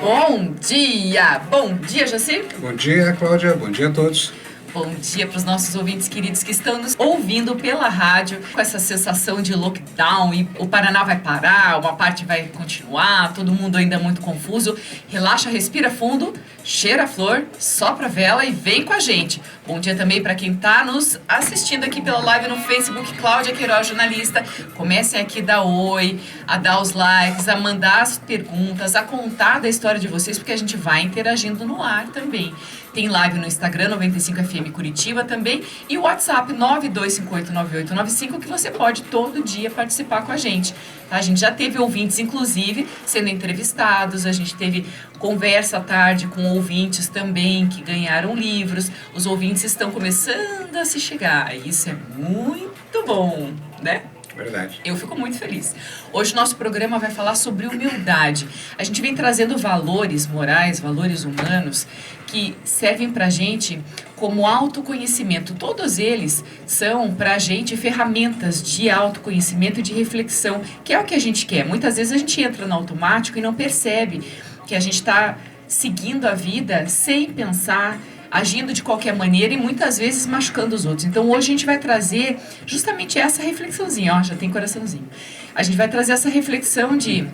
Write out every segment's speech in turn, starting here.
Bom dia, Jaci. Bom dia, Cláudia. Bom dia a todos. Bom dia para os nossos ouvintes queridos que estão nos ouvindo pela rádio com essa sensação de lockdown e o Paraná vai parar, uma parte vai continuar, todo mundo ainda muito confuso. Relaxa, respira fundo, cheira a flor, sopra a vela e vem com a gente. Bom dia também para quem está nos assistindo aqui pela live no Facebook, Cláudia Queiroz, jornalista. Comecem aqui a dar oi, a dar os likes, a mandar as perguntas, a contar da história de vocês, porque a gente vai interagindo no ar também. Tem live no Instagram, 95FM Curitiba também, e o WhatsApp 92589895, que você pode todo dia participar com a gente. Tá? A gente já teve ouvintes, inclusive, sendo entrevistados, a gente teve conversa à tarde com ouvintes também que ganharam livros. Os ouvintes estão começando a se chegar, e isso é muito bom, né? Verdade. Eu fico muito feliz. Hoje o nosso programa vai falar sobre humildade. A gente vem trazendo valores morais, valores humanos, que servem pra gente como autoconhecimento. Todos eles são pra gente ferramentas de autoconhecimento e de reflexão, que é o que a gente quer. Muitas vezes a gente entra no automático e não percebe que a gente está seguindo a vida sem pensar, agindo de qualquer maneira e muitas vezes machucando os outros. Então hoje a gente vai trazer justamente essa reflexãozinha, ó, já tem coraçãozinho. A gente vai trazer essa reflexão de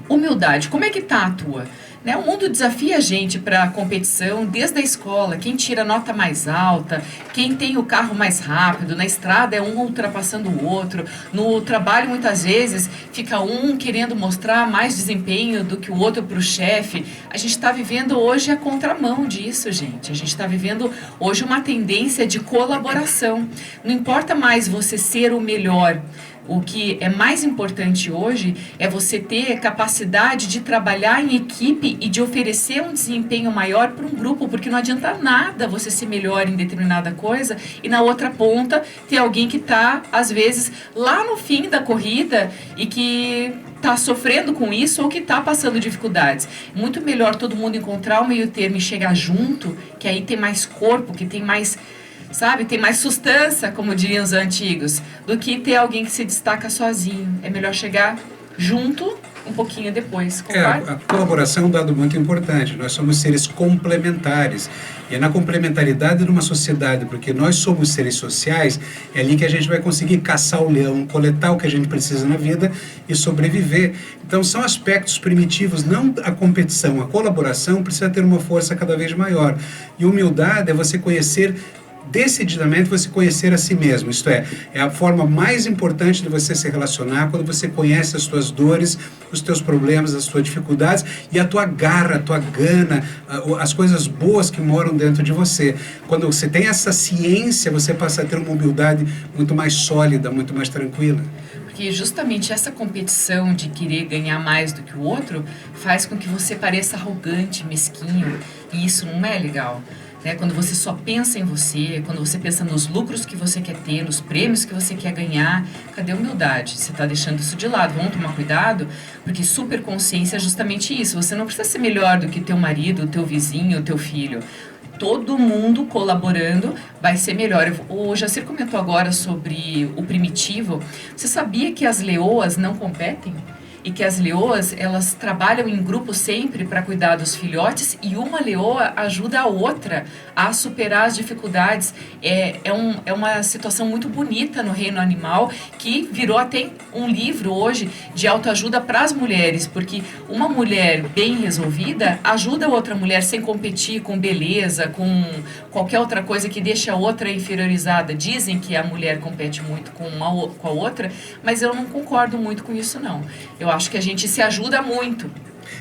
humildade. Como é que tá a tua? Né? O mundo desafia a gente para competição desde a escola, quem tira a nota mais alta, quem tem o carro mais rápido, na estrada é um ultrapassando o outro, no trabalho muitas vezes fica um querendo mostrar mais desempenho do que o outro para o chefe. A gente está vivendo hoje a contramão disso, gente. A gente está vivendo hoje uma tendência de colaboração. Não importa mais você ser o melhor. O que é mais importante hoje é você ter capacidade de trabalhar em equipe e de oferecer um desempenho maior para um grupo, porque não adianta nada você ser melhor em determinada coisa e na outra ponta ter alguém que está, às vezes, lá no fim da corrida e que está sofrendo com isso ou que está passando dificuldades. Muito melhor todo mundo encontrar o meio termo e chegar junto, que aí tem mais corpo, que tem mais... sabe, tem mais sustância, como diriam os antigos, do que ter alguém que se destaca sozinho. É melhor chegar junto um pouquinho depois. A colaboração é um dado muito importante. Nós somos seres complementares. E é na complementaridade de uma sociedade, porque nós somos seres sociais, é ali que a gente vai conseguir caçar o leão, coletar o que a gente precisa na vida e sobreviver. Então são aspectos primitivos, não a competição. A colaboração precisa ter uma força cada vez maior. E humildade é você conhecer decididamente você conhecer a si mesmo, isto é a forma mais importante de você se relacionar, quando você conhece as tuas dores, os teus problemas, as tuas dificuldades e a tua garra, a tua gana, as coisas boas que moram dentro de você. Quando você tem essa ciência, você passa a ter uma humildade muito mais sólida, muito mais tranquila. Porque justamente essa competição de querer ganhar mais do que o outro faz com que você pareça arrogante, mesquinho, e isso não é legal. Né? Quando você só pensa em você, quando você pensa nos lucros que você quer ter, nos prêmios que você quer ganhar, cadê a humildade? Você está deixando isso de lado. Vamos tomar cuidado, porque superconsciência é justamente isso. Você não precisa ser melhor do que teu marido, o teu vizinho, o teu filho. Todo mundo colaborando vai ser melhor. O Jacir comentou agora sobre o primitivo. Você sabia que as leoas não competem? E que as leoas, elas trabalham em grupo sempre para cuidar dos filhotes e uma leoa ajuda a outra a superar as dificuldades. É uma situação muito bonita no reino animal, que virou até um livro hoje de autoajuda para as mulheres, porque uma mulher bem resolvida ajuda a outra mulher sem competir com beleza, com qualquer outra coisa que deixe a outra inferiorizada. Dizem que a mulher compete muito com a outra, mas eu não concordo muito com isso, não. Eu acho que a gente se ajuda muito.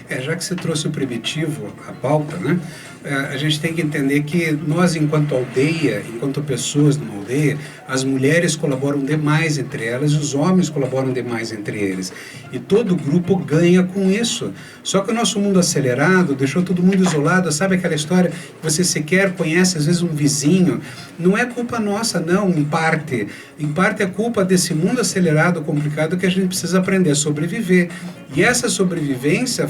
Já que você trouxe o primitivo, a pauta, né? A gente tem que entender que nós, enquanto aldeia, enquanto pessoas numa aldeia, as mulheres colaboram demais entre elas e os homens colaboram demais entre eles. E todo grupo ganha com isso. Só que o nosso mundo acelerado deixou todo mundo isolado. Sabe aquela história que você sequer conhece, às vezes, um vizinho? Não é culpa nossa, não, em parte. em parte é culpa desse mundo acelerado, complicado, que a gente precisa aprender a sobreviver. E essa sobrevivência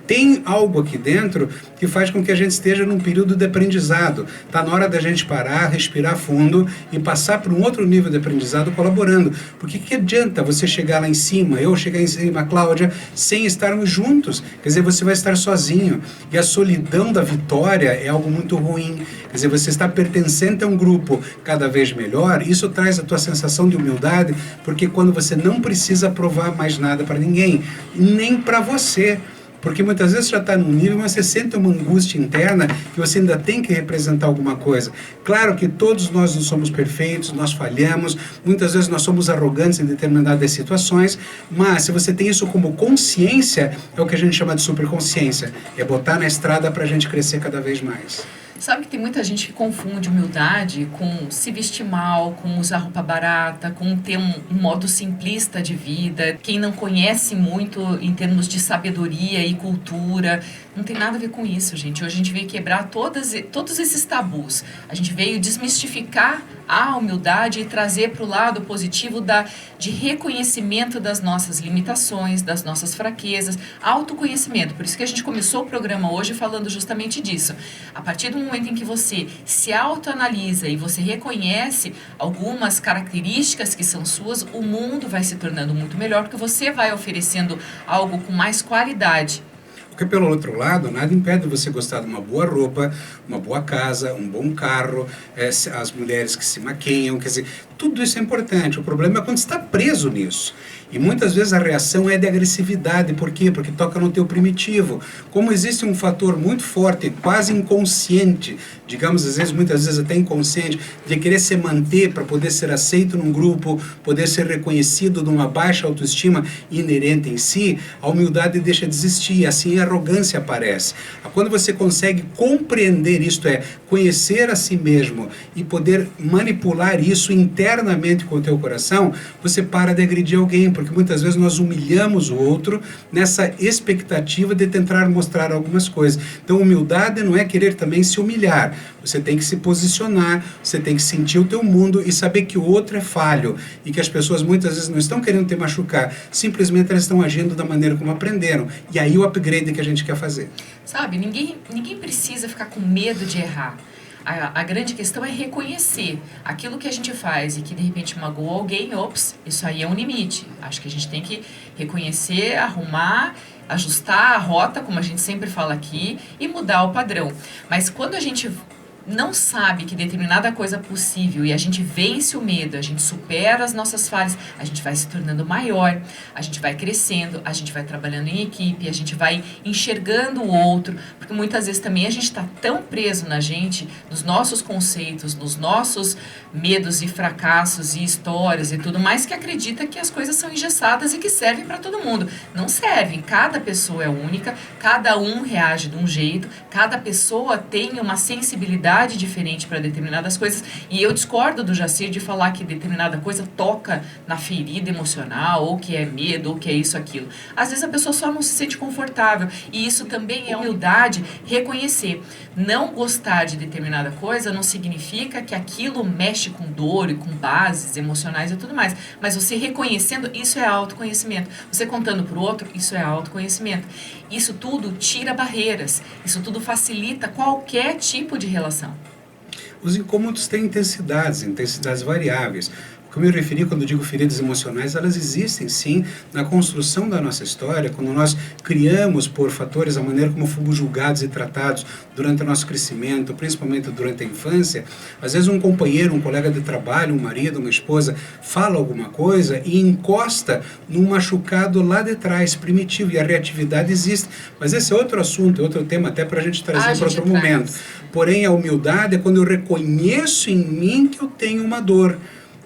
tem algo aqui dentro que faz com que a gente esteja num período de aprendizado. Está na hora da gente parar, respirar fundo e passar para um outro nível de aprendizado colaborando. Porque que adianta você chegar lá em cima, eu chegar em cima, a Cláudia, sem estarmos juntos? Quer dizer, você vai estar sozinho. E a solidão da vitória é algo muito ruim. Quer dizer, você está pertencente a um grupo cada vez melhor, isso traz a tua sensação de humildade, porque quando você não precisa provar mais nada para ninguém, nem para você. Porque muitas vezes você já está num nível, mas você sente uma angústia interna que você ainda tem que representar alguma coisa. Claro que todos nós não somos perfeitos, nós falhamos, muitas vezes nós somos arrogantes em determinadas situações, mas se você tem isso como consciência, é o que a gente chama de superconsciência, é botar na estrada para a gente crescer cada vez mais. Sabe que tem muita gente que confunde humildade com se vestir mal, com usar roupa barata, com ter um modo simplista de vida. Quem não conhece muito em termos de sabedoria e cultura, não tem nada a ver com isso, gente. Hoje a gente veio quebrar todos esses tabus. A gente veio desmistificar a humildade e trazer para o lado positivo de reconhecimento das nossas limitações, das nossas fraquezas, autoconhecimento. Por isso que a gente começou o programa hoje falando justamente disso. A partir do momento em que você se autoanalisa e você reconhece algumas características que são suas, o mundo vai se tornando muito melhor, porque você vai oferecendo algo com mais qualidade. Porque, pelo outro lado, nada impede você gostar de uma boa roupa, uma boa casa, um bom carro, as mulheres que se maquiam, quer dizer, tudo isso é importante. O problema é quando você está preso nisso. E muitas vezes a reação é de agressividade. Por quê? Porque toca no teu primitivo. Como existe um fator muito forte, quase inconsciente, digamos, muitas vezes até inconsciente, de querer se manter para poder ser aceito num grupo, poder ser reconhecido de uma baixa autoestima inerente em si, a humildade deixa de existir, assim a arrogância aparece. Quando você consegue compreender isto, conhecer a si mesmo e poder manipular isso internamente com o teu coração, você para de agredir alguém, porque muitas vezes nós humilhamos o outro nessa expectativa de tentar mostrar algumas coisas. Então, humildade não é querer também se humilhar. Você tem que se posicionar, você tem que sentir o teu mundo e saber que o outro é falho e que as pessoas muitas vezes não estão querendo te machucar, simplesmente elas estão agindo da maneira como aprenderam. E aí o upgrade que a gente quer fazer. Sabe, ninguém precisa ficar com medo de errar. A grande questão é reconhecer aquilo que a gente faz e que de repente magoou alguém, isso aí é um limite. Acho que a gente tem que reconhecer, arrumar, ajustar a rota, como a gente sempre fala aqui, e mudar o padrão. Mas quando a gente não sabe que determinada coisa é possível e a gente vence o medo, a gente supera as nossas falhas, a gente vai se tornando maior, a gente vai crescendo, a gente vai trabalhando em equipe, a gente vai enxergando o outro, porque muitas vezes também a gente está tão preso na gente, nos nossos conceitos, nos nossos medos e fracassos e histórias e tudo mais, que acredita que as coisas são engessadas e que servem para todo mundo. Não servem, cada pessoa é única, cada um reage de um jeito, cada pessoa tem uma sensibilidade diferente para determinadas coisas, e eu discordo do Jacir de falar que determinada coisa toca na ferida emocional, ou que é medo, ou que é isso, aquilo. Às vezes a pessoa só não se sente confortável, e isso também é humildade, reconhecer. Não gostar de determinada coisa não significa que aquilo mexe com dor e com bases emocionais e tudo mais, mas você reconhecendo, isso é autoconhecimento. Você contando para o outro, isso é autoconhecimento. Isso tudo tira barreiras, isso tudo facilita qualquer tipo de relação. Os incômodos têm intensidades variáveis. Como eu referi, quando eu digo feridas emocionais, elas existem sim na construção da nossa história, quando nós criamos por fatores a maneira como fomos julgados e tratados durante o nosso crescimento, principalmente durante a infância. Às vezes um companheiro, um colega de trabalho, um marido, uma esposa, fala alguma coisa e encosta num machucado lá de trás, primitivo, e a reatividade existe. Mas esse é outro assunto, é outro tema até para a gente trazer para outro momento. Porém, a humildade é quando eu reconheço em mim que eu tenho uma dor.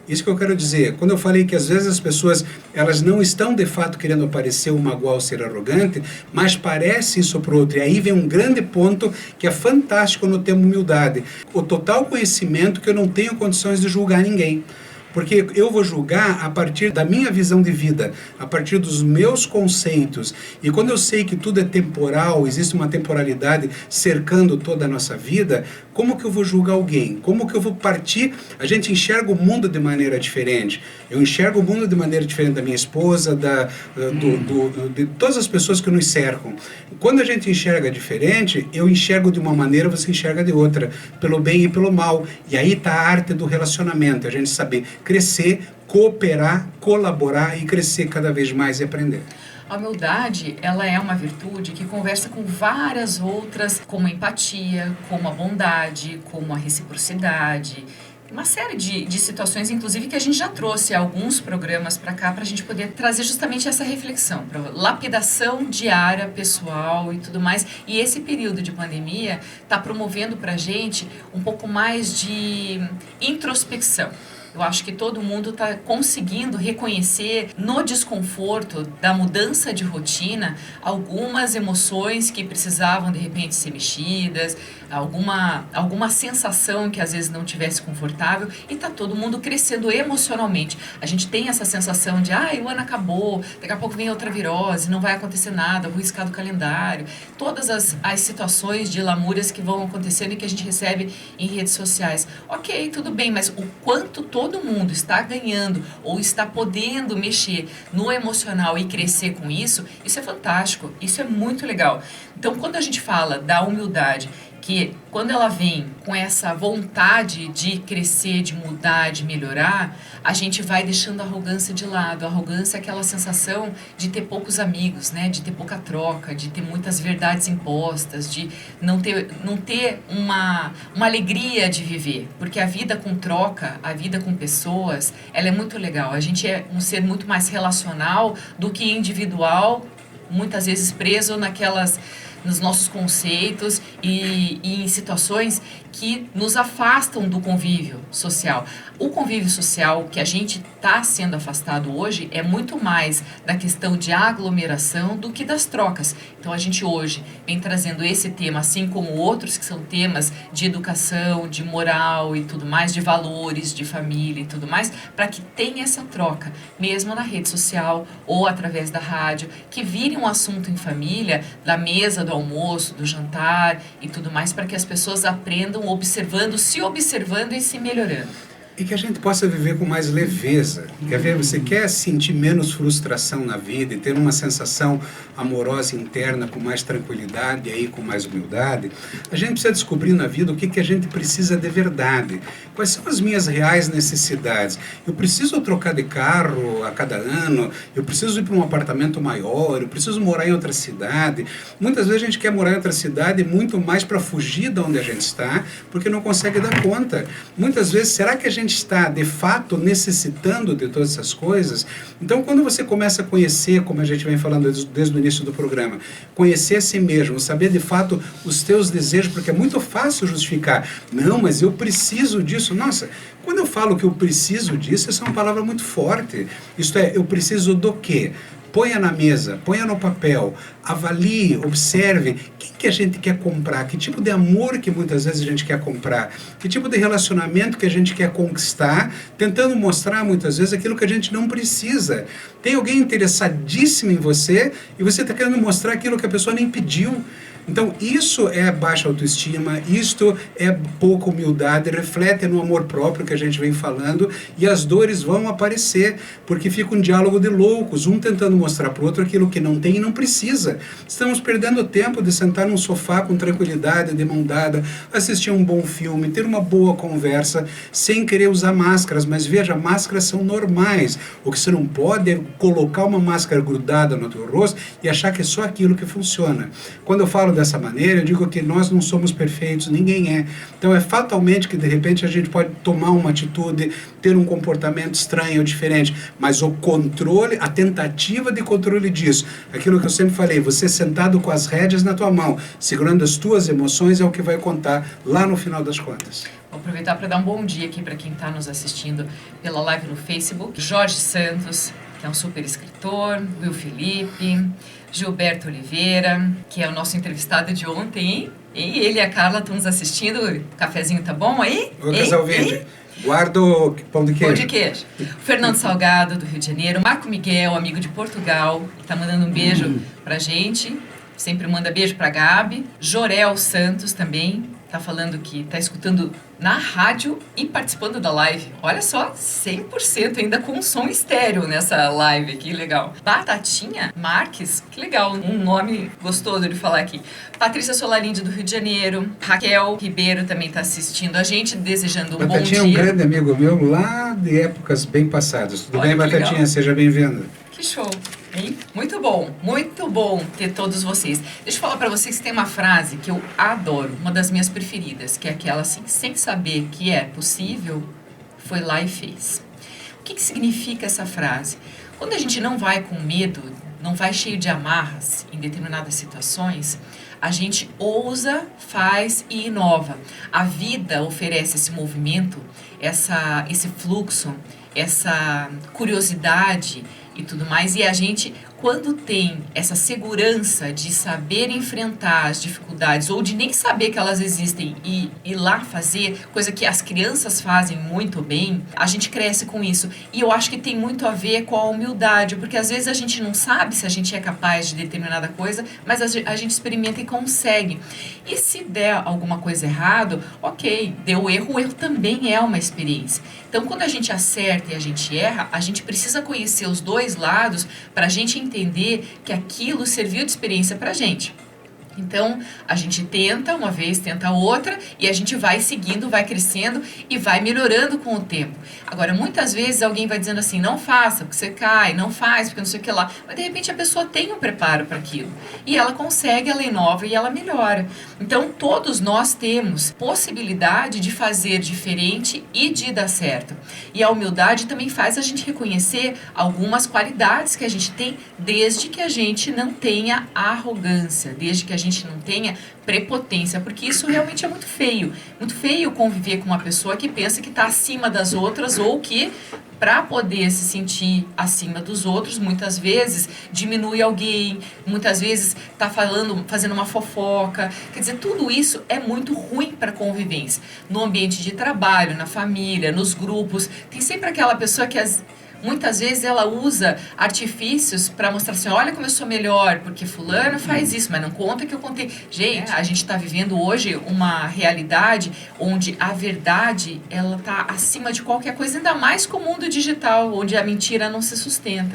Isso que eu quero dizer. Quando eu falei que às vezes as pessoas elas não estão de fato querendo aparecer ou magoar ou ser arrogante, mas parece isso para o outro. E aí vem um grande ponto que é fantástico no tema humildade. O total conhecimento que eu não tenho condições de julgar ninguém. Porque eu vou julgar a partir da minha visão de vida, a partir dos meus conceitos. E quando eu sei que tudo é temporal, existe uma temporalidade cercando toda a nossa vida, como que eu vou julgar alguém? Como que eu vou partir? A gente enxerga o mundo de maneira diferente. Eu enxergo o mundo de maneira diferente da minha esposa, de todas as pessoas que nos cercam. Quando a gente enxerga diferente, eu enxergo de uma maneira, você enxerga de outra, pelo bem e pelo mal. E aí está a arte do relacionamento, a gente saber crescer, cooperar, colaborar e crescer cada vez mais e aprender. A humildade, ela é uma virtude que conversa com várias outras, como a empatia, como a bondade, como a reciprocidade, uma série de situações, inclusive, que a gente já trouxe alguns programas para cá, para a gente poder trazer justamente essa reflexão, para lapidação diária, pessoal e tudo mais. E esse período de pandemia está promovendo para a gente um pouco mais de introspecção. Eu acho que todo mundo está conseguindo reconhecer no desconforto da mudança de rotina algumas emoções que precisavam de repente ser mexidas, alguma sensação que às vezes não tivesse confortável, e está todo mundo crescendo emocionalmente. A gente tem essa sensação de, o ano acabou, daqui a pouco vem outra virose, não vai acontecer nada, vou riscar do calendário. Todas as situações de lamúrias que vão acontecendo e que a gente recebe em redes sociais. Ok, tudo bem, mas o quanto todo mundo está ganhando ou está podendo mexer no emocional e crescer com isso é fantástico, isso é muito legal. Então, quando a gente fala da humildade, que quando ela vem com essa vontade de crescer, de mudar, de melhorar, a gente vai deixando a arrogância de lado. A arrogância é aquela sensação de ter poucos amigos, né? De ter pouca troca, de ter muitas verdades impostas, de não ter uma alegria de viver. Porque a vida com troca, a vida com pessoas, ela é muito legal. A gente é um ser muito mais relacional do que individual, muitas vezes preso nos nossos conceitos e em situações que nos afastam do convívio social. O convívio social que a gente está sendo afastado hoje é muito mais da questão de aglomeração do que das trocas. Então a gente hoje vem trazendo esse tema, assim como outros que são temas de educação, de moral e tudo mais, de valores, de família e tudo mais, para que tenha essa troca, mesmo na rede social ou através da rádio, que vire um assunto em família, da mesa do almoço, do jantar e tudo mais, para que as pessoas aprendam observando, se observando e se melhorando. E que a gente possa viver com mais leveza. Quer ver? Você quer sentir menos frustração na vida e ter uma sensação amorosa interna com mais tranquilidade e aí com mais humildade? A gente precisa descobrir na vida o que a gente precisa de verdade. Quais são as minhas reais necessidades? Eu preciso trocar de carro a cada ano, eu preciso ir para um apartamento maior, eu preciso morar em outra cidade. Muitas vezes a gente quer morar em outra cidade muito mais para fugir de onde a gente está, porque não consegue dar conta. Muitas vezes, será que a gente está, de fato, necessitando de todas essas coisas? Então, quando você começa a conhecer, como a gente vem falando desde o início do programa, conhecer a si mesmo, saber, de fato, os teus desejos, porque é muito fácil justificar. Não, mas eu preciso disso. Nossa, quando eu falo que eu preciso disso, essa é uma palavra muito forte. Isto é, eu preciso do quê? Ponha na mesa, ponha no papel, avalie, observe o que a gente quer comprar, que tipo de amor que muitas vezes a gente quer comprar, que tipo de relacionamento que a gente quer conquistar, tentando mostrar muitas vezes aquilo que a gente não precisa. Tem alguém interessadíssimo em você e você está querendo mostrar aquilo que a pessoa nem pediu. Então, isso é baixa autoestima, isto é pouca humildade, reflete no amor próprio que a gente vem falando, e as dores vão aparecer, porque fica um diálogo de loucos, um tentando mostrar para o outro aquilo que não tem e não precisa. Estamos perdendo tempo de sentar num sofá com tranquilidade, de mão dada, assistir um bom filme, ter uma boa conversa, sem querer usar máscaras, mas veja, máscaras são normais. O que você não pode é colocar uma máscara grudada no teu rosto e achar que é só aquilo que funciona. Quando eu falo dessa maneira, eu digo que nós não somos perfeitos, ninguém é. Então é fatalmente que de repente a gente pode tomar uma atitude, ter um comportamento estranho ou diferente, mas o controle, a tentativa de controle disso, aquilo que eu sempre falei, você sentado com as rédeas na tua mão, segurando as tuas emoções, é o que vai contar lá no final das contas. Vou aproveitar para dar um bom dia aqui para quem está nos assistindo pela live no Facebook. Jorge Santos, que é um super escritor, Will Felipe, Gilberto Oliveira, que é o nosso entrevistado de ontem, hein? E ele e a Carla estão nos assistindo. O cafezinho tá bom aí? Ô, casal verde, Guardo pão de queijo. Pão de queijo. Fernando Salgado, do Rio de Janeiro. Marco Miguel, amigo de Portugal, tá mandando um beijo pra gente. Sempre manda beijo pra Gabi. Jorel Santos também tá falando que tá escutando na rádio e participando da live. Olha só, 100% ainda com som estéreo nessa live aqui, legal. Batatinha Marques, que legal, um nome gostoso de falar aqui. Patrícia Solarinde, do Rio de Janeiro. Raquel Ribeiro também tá assistindo a gente, desejando um bom dia. Batatinha é um grande amigo meu lá de épocas bem passadas. Tudo bem, Batatinha? Legal. Seja bem-vinda. Que show, hein? Muito bom ter todos vocês. Deixa eu falar pra vocês que tem uma frase que eu adoro, uma das minhas preferidas, que é aquela assim: sem saber que é possível, foi lá e fez. O que significa essa frase? Quando a gente não vai com medo, não vai cheio de amarras em determinadas situações, a gente ousa, faz e inova. A vida oferece esse movimento, esse fluxo, essa curiosidade e tudo mais, e a gente, quando tem essa segurança de saber enfrentar as dificuldades ou de nem saber que elas existem e ir lá fazer, coisa que as crianças fazem muito bem, a gente cresce com isso. E eu acho que tem muito a ver com a humildade, porque às vezes a gente não sabe se a gente é capaz de determinada coisa, mas a gente experimenta e consegue. E se der alguma coisa errado, ok, deu erro, o erro também é uma experiência. Então, quando a gente acerta e a gente erra, a gente precisa conhecer os dois lados para a gente entender que aquilo serviu de experiência para a gente. Então, a gente tenta uma vez, tenta outra, e a gente vai seguindo, vai crescendo e vai melhorando com o tempo. Agora, muitas vezes alguém vai dizendo assim: não faça, porque você cai, não faz, porque não sei o que lá. Mas, de repente, a pessoa tem um preparo para aquilo. E ela consegue, ela inova e ela melhora. Então, todos nós temos possibilidade de fazer diferente e de dar certo. E a humildade também faz a gente reconhecer algumas qualidades que a gente tem, desde que a gente não tenha arrogância, desde que a gente não tenha prepotência, porque isso realmente é muito feio. Muito feio conviver com uma pessoa que pensa que está acima das outras ou que, para poder se sentir acima dos outros, muitas vezes diminui alguém, muitas vezes está fazendo uma fofoca. Quer dizer, tudo isso é muito ruim para a convivência. No ambiente de trabalho, na família, nos grupos, tem sempre aquela pessoa que muitas vezes ela usa artifícios para mostrar assim: olha como eu sou melhor, porque fulano faz isso, mas não conta que eu contei. Gente, a gente está vivendo hoje uma realidade onde a verdade, ela está acima de qualquer coisa, ainda mais com o mundo digital, onde a mentira não se sustenta.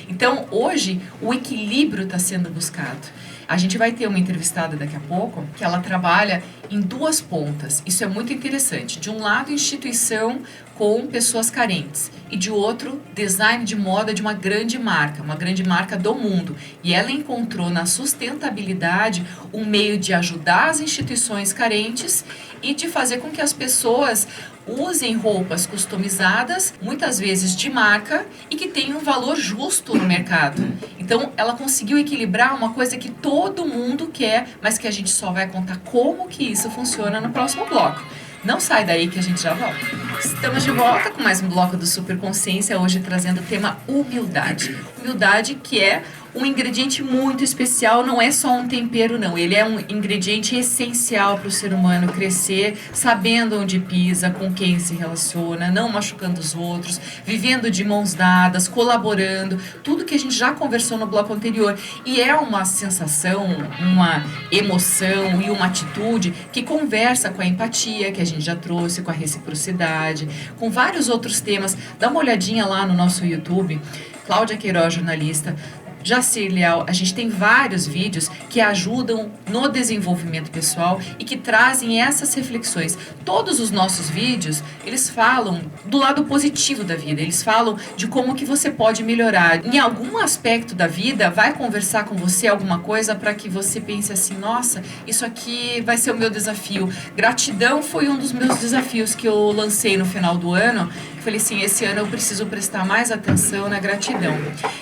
Então, hoje, o equilíbrio está sendo buscado. A gente vai ter uma entrevistada daqui a pouco que ela trabalha em duas pontas. Isso é muito interessante. De um lado, instituição com pessoas carentes. E de outro, design de moda de uma grande marca do mundo. E ela encontrou na sustentabilidade um meio de ajudar as instituições carentes e de fazer com que as pessoas usem roupas customizadas, muitas vezes de marca, e que tenham um valor justo no mercado. Então, ela conseguiu equilibrar uma coisa que todo mundo quer, mas que a gente só vai contar como que isso funciona no próximo bloco. Não sai daí que a gente já volta. Estamos de volta com mais um bloco do Super Consciência, hoje trazendo o tema humildade. Humildade, que é um ingrediente muito especial, não é só um tempero, não. Ele é um ingrediente essencial para o ser humano crescer, sabendo onde pisa, com quem se relaciona, não machucando os outros, vivendo de mãos dadas, colaborando, tudo que a gente já conversou no bloco anterior. E é uma sensação, uma emoção e uma atitude que conversa com a empatia, que a gente já trouxe, com a reciprocidade, com vários outros temas. Dá uma olhadinha lá no nosso YouTube, Cláudia Queiroz, jornalista, Jacir Leal. A gente tem vários vídeos que ajudam no desenvolvimento pessoal e que trazem essas reflexões. Todos os nossos vídeos, eles falam do lado positivo da vida, eles falam de como que você pode melhorar. Em algum aspecto da vida, vai conversar com você alguma coisa para que você pense assim: nossa, isso aqui vai ser o meu desafio. Gratidão foi um dos meus desafios que eu lancei no final do ano. Eu falei assim: esse ano eu preciso prestar mais atenção na gratidão.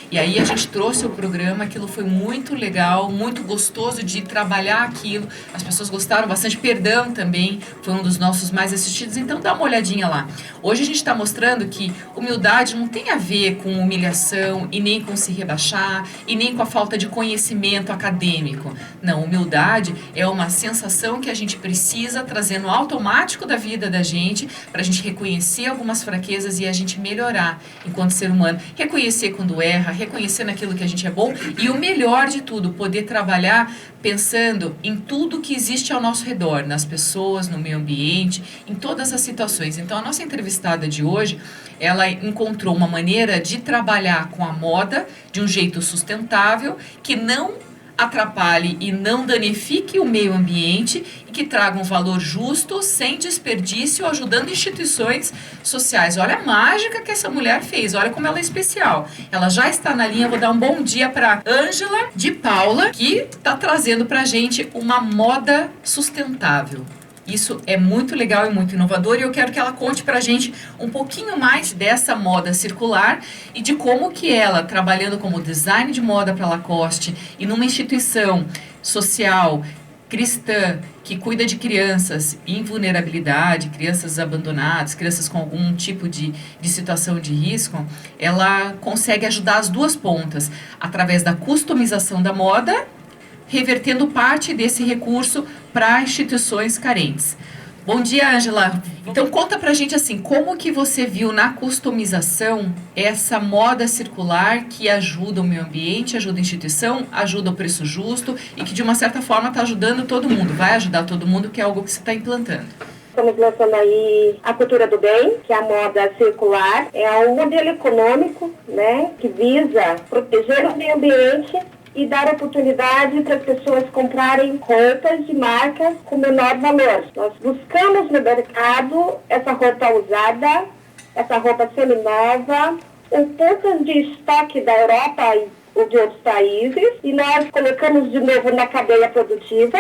E aí a gente trouxe o programa, aquilo foi muito legal, muito gostoso de trabalhar aquilo. As pessoas gostaram bastante, Perdão também foi um dos nossos mais assistidos, então dá uma olhadinha lá. Hoje a gente está mostrando que humildade não tem a ver com humilhação e nem com se rebaixar e nem com a falta de conhecimento acadêmico. Não, humildade é uma sensação que a gente precisa trazer no automático da vida da gente para a gente reconhecer algumas fraquezas e a gente melhorar enquanto ser humano. Reconhecer quando erra, reconhecer naquilo que a gente é bom e o melhor de tudo, poder trabalhar pensando em tudo que existe ao nosso redor, nas pessoas, no meio ambiente, em todas as situações. Então, a nossa entrevistada de hoje, ela encontrou uma maneira de trabalhar com a moda de um jeito sustentável, que não atrapalhe e não danifique o meio ambiente e que traga um valor justo, sem desperdício, ajudando instituições sociais. Olha a mágica que essa mulher fez, olha como ela é especial. Ela já está na linha, vou dar um bom dia para Ângela de Paula, que está trazendo para a gente uma moda sustentável. Isso é muito legal e muito inovador e eu quero que ela conte pra gente um pouquinho mais dessa moda circular e de como que ela, trabalhando como design de moda para Lacoste e numa instituição social cristã que cuida de crianças em vulnerabilidade, crianças abandonadas, crianças com algum tipo de situação de risco, ela consegue ajudar as duas pontas através da customização da moda, revertendo parte desse recurso para instituições carentes. Bom dia, Ângela. Então conta pra gente assim, como que você viu na customização essa moda circular que ajuda o meio ambiente, ajuda a instituição, ajuda o preço justo e que de uma certa forma está ajudando todo mundo, vai ajudar todo mundo, que é algo que você está implantando. Estamos lançando aí a cultura do bem, que é a moda circular. É um modelo econômico, né, que visa proteger o meio ambiente e dar oportunidade para as pessoas comprarem roupas de marca com menor valor. Nós buscamos no mercado essa roupa usada, essa roupa seminova, em pontos de estoque da Europa ou de outros países, e nós colocamos de novo na cadeia produtiva.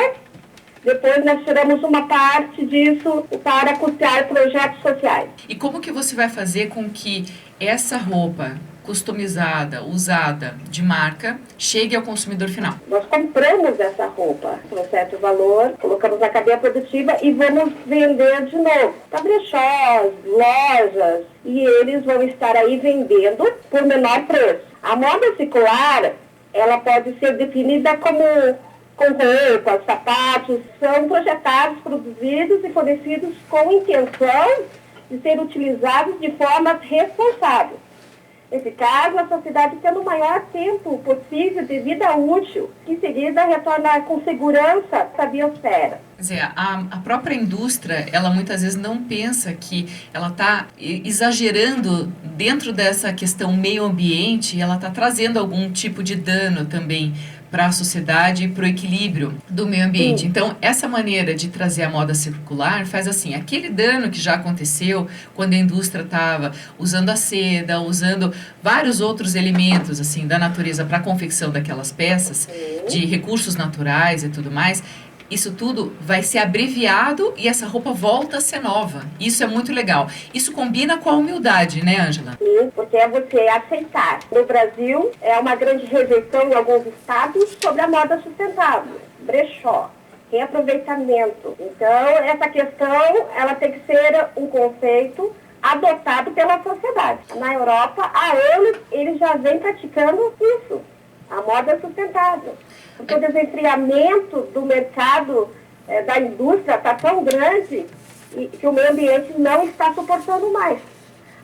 Depois nós tiramos uma parte disso para custear projetos sociais. E como que você vai fazer com que essa roupa customizada, usada, de marca, chegue ao consumidor final? Nós compramos essa roupa por um certo valor, colocamos na cadeia produtiva e vamos vender de novo para brechós, lojas, e eles vão estar aí vendendo por menor preço. A moda circular, ela pode ser definida como com roupas, sapatos, são projetados, produzidos e fornecidos com intenção de ser utilizados de forma responsável. Nesse caso, a sociedade tendo o maior tempo possível de vida útil, que em seguida retorna com segurança à biosfera. Quer dizer, a própria indústria, ela muitas vezes não pensa que ela está exagerando dentro dessa questão meio ambiente, ela está trazendo algum tipo de dano também para a sociedade e para o equilíbrio do meio ambiente. Então, essa maneira de trazer a moda circular faz assim, aquele dano que já aconteceu quando a indústria estava usando a seda, usando vários outros elementos assim da natureza para a confecção daquelas peças, de recursos naturais e tudo mais, isso tudo vai ser abreviado e essa roupa volta a ser nova. Isso é muito legal. Isso combina com a humildade, né, Ângela? Sim, porque é você aceitar. No Brasil, é uma grande rejeição em alguns estados sobre a moda sustentável. Brechó, reaproveitamento. Então, essa questão, ela tem que ser um conceito adotado pela sociedade. Na Europa, há anos, eles já vêm praticando isso. A moda sustentável. Porque o desenfriamento do mercado da indústria está tão grande que o meio ambiente não está suportando mais.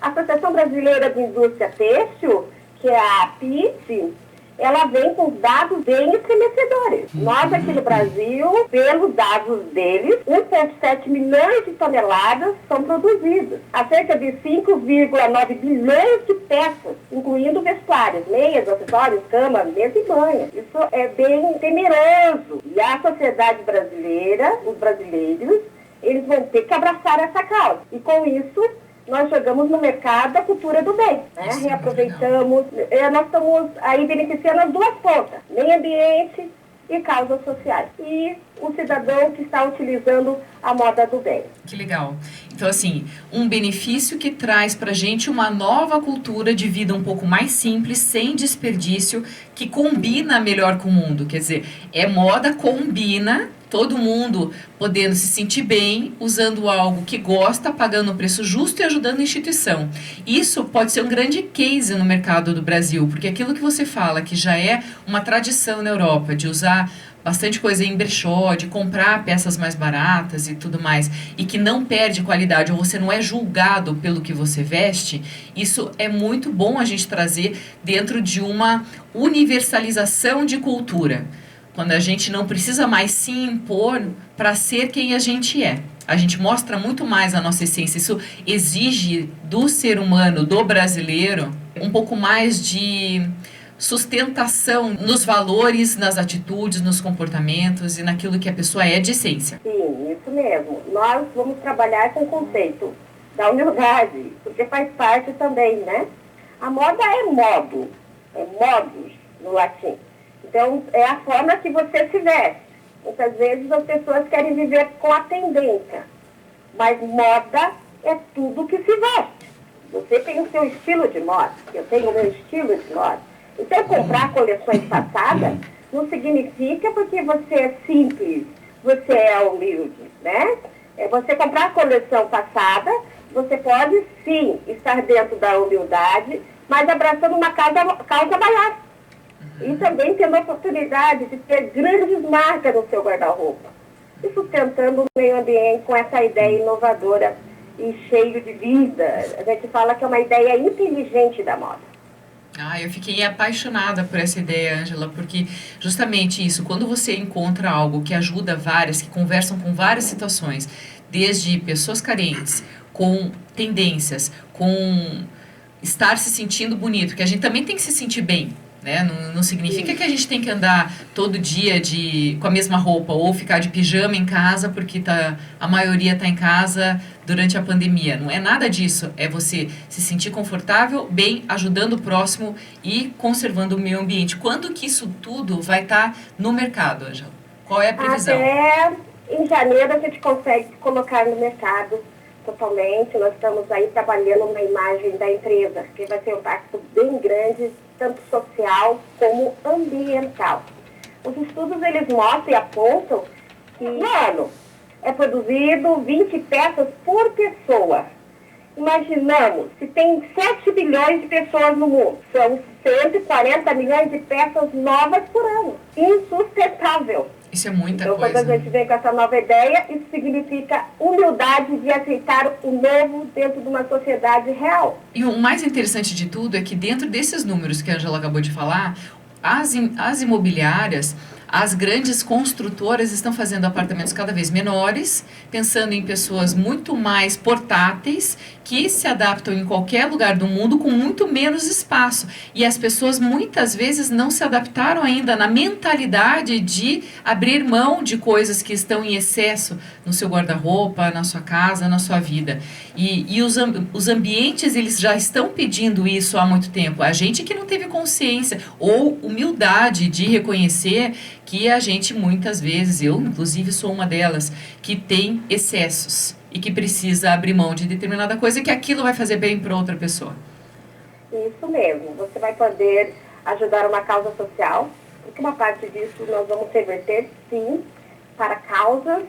A Associação Brasileira de Indústria Têxtil, que é a APIT, ela vem com dados bem estremecedores. Nós aqui no Brasil, pelos dados deles, 1,7 milhões de toneladas são produzidas. Há cerca de 5,9 bilhões de peças, incluindo vestuários, meias, acessórios, cama, mesa e banho. Isso é bem temeroso. E a sociedade brasileira, os brasileiros, eles vão ter que abraçar essa causa. E com isso, nós jogamos no mercado a cultura do bem, né? Reaproveitamos, nós estamos aí beneficiando as duas pontas, meio ambiente e causas sociais. E o cidadão que está utilizando a moda do bem. Que legal. Então, assim, um benefício que traz pra gente uma nova cultura de vida um pouco mais simples, sem desperdício, que combina melhor com o mundo. Quer dizer, moda combina, todo mundo podendo se sentir bem, usando algo que gosta, pagando um preço justo e ajudando a instituição. Isso pode ser um grande case no mercado do Brasil, porque aquilo que você fala, que já é uma tradição na Europa, de usar bastante coisa em brechó, de comprar peças mais baratas e tudo mais, e que não perde qualidade, ou você não é julgado pelo que você veste, isso é muito bom a gente trazer dentro de uma universalização de cultura. Quando a gente não precisa mais se impor para ser quem a gente é. A gente mostra muito mais a nossa essência. Isso exige do ser humano, do brasileiro, um pouco mais de sustentação nos valores, nas atitudes, nos comportamentos e naquilo que a pessoa é de essência. Sim, isso mesmo. Nós vamos trabalhar com o conceito da humildade, porque faz parte também, né? A moda é modo, é modus no latim. Então, é a forma que você se veste. Muitas vezes as pessoas querem viver com a tendência, mas moda é tudo que se veste. Você tem o seu estilo de moda, eu tenho o meu estilo de moda. Então, comprar coleções passadas não significa porque você é simples, você é humilde, né? Você comprar a coleção passada, você pode, sim, estar dentro da humildade, mas abraçando uma causa maior. E também tendo a oportunidade de ter grandes marcas no seu guarda-roupa. E sustentando o meio ambiente com essa ideia inovadora e cheio de vida. A gente fala que é uma ideia inteligente da moda. Eu fiquei apaixonada por essa ideia, Ângela, porque justamente isso, quando você encontra algo que ajuda várias, que conversam com várias situações, desde pessoas carentes, com tendências, com estar se sentindo bonito, que a gente também tem que se sentir bem, né? Não significa que a gente tem que andar todo dia com a mesma roupa ou ficar de pijama em casa porque a maioria está em casa durante a pandemia. Não é nada disso. É você se sentir confortável, bem, ajudando o próximo e conservando o meio ambiente. Quando que isso tudo vai estar no mercado, Ângela? Qual é a previsão? Até em janeiro a gente consegue colocar no mercado totalmente. Nós estamos aí trabalhando na imagem da empresa, que vai ter um impacto bem grande, tanto social como ambiental. Os estudos, eles mostram e apontam que no ano é produzido 20 peças por pessoa. Imaginamos, se tem 7 bilhões de pessoas no mundo, são 140 milhões de peças novas por ano. Insustentável. Isso é muita então, coisa. quando a gente vem com essa nova ideia, isso significa humildade de aceitar o novo dentro de uma sociedade real. E o mais interessante de tudo é que dentro desses números que a Ângela acabou de falar, as imobiliárias, as grandes construtoras estão fazendo apartamentos cada vez menores, pensando em pessoas muito mais portáteis, que se adaptam em qualquer lugar do mundo com muito menos espaço. E as pessoas muitas vezes não se adaptaram ainda na mentalidade de abrir mão de coisas que estão em excesso no seu guarda-roupa, na sua casa, na sua vida. E os ambientes, eles já estão pedindo isso há muito tempo. A gente que não teve consciência ou humildade de reconhecer que a gente muitas vezes, eu inclusive sou uma delas, que tem excessos e que precisa abrir mão de determinada coisa, que aquilo vai fazer bem para outra pessoa. Isso mesmo, você vai poder ajudar uma causa social, porque uma parte disso nós vamos reverter, sim, para causas,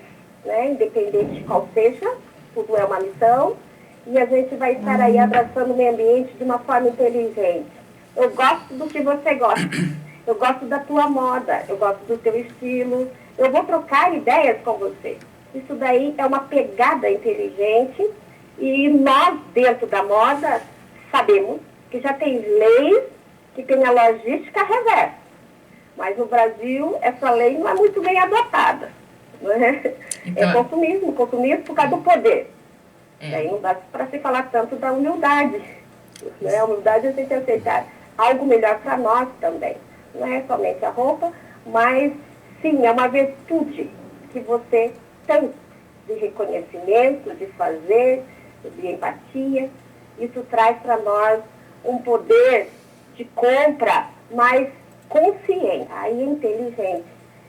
né, independente de qual seja, tudo é uma missão, e a gente vai estar aí abraçando o meio ambiente de uma forma inteligente. Eu gosto do que você gosta. Eu gosto da tua moda, eu gosto do teu estilo, eu vou trocar ideias com você. Isso daí é uma pegada inteligente e nós, dentro da moda, sabemos que já tem leis que tem a logística reversa. Mas no Brasil, essa lei não é muito bem adotada. Né? Então, é consumismo por causa do poder. É. Aí não dá para se falar tanto da humildade. Né? A humildade é a gente aceitar algo melhor para nós também. Não é somente a roupa, mas sim, é uma virtude que você tem de reconhecimento, de fazer, de empatia. Isso traz para nós um poder de compra mais consciente, aí inteligente.